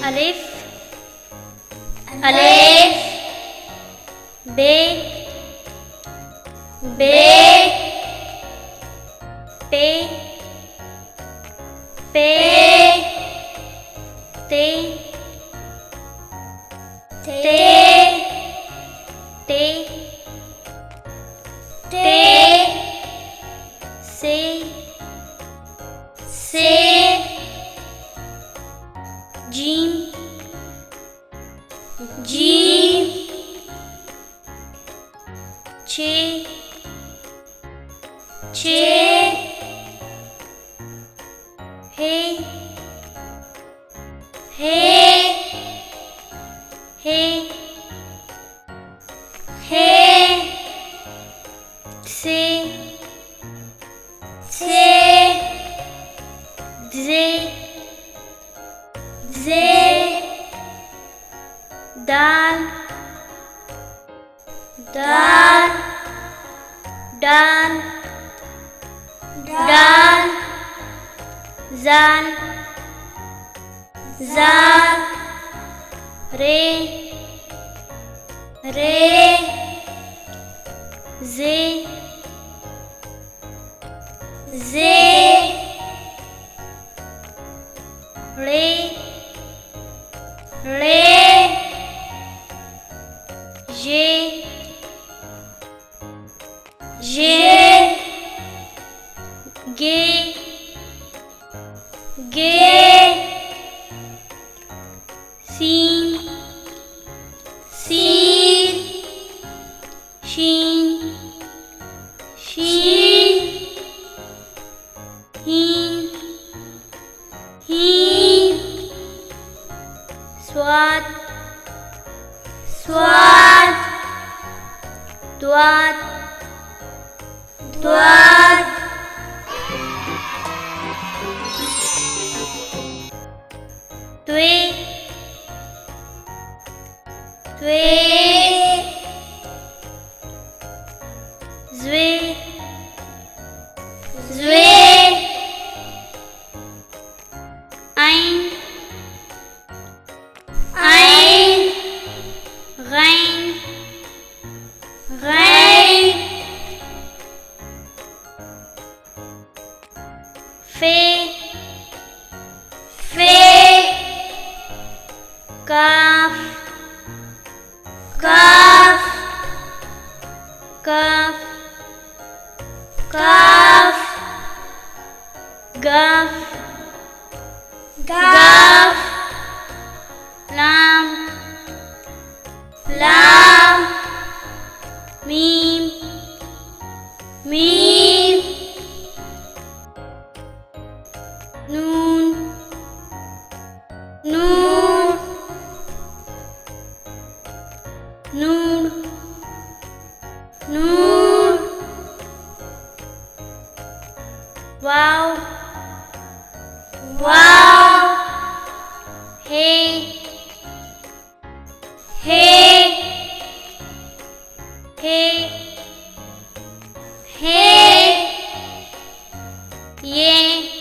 Alif, Alif, Be, Be, Pe, Pe, Te, Te, Te, Te, Se, Se, Jim, Jim, Che, Che, Hey, Hey, Hey, Hey, Se, Se, Dze, Dze, Dal, Dal, Dal, Dal, Zal, Zal, Re, Re, Ze, Ze, Re, Re, Je, Je, Ge, Ge, Sin, Sin, Shin, Shin, Hin, Hin, Swat, Swat, Dwat, Dwat, Twe, Twe, Zwe, Zwe, Ein, Ein, Rein, Rein, Fe, Fe, Kaf, Kaf, Kaf, Kaf, Gaf, Gaf, Lam, Lam, Mim, Mim, Nun, Nun, Nun, Nun, Wow, Wow, Hey, Hey, Hey, Hey, Ye,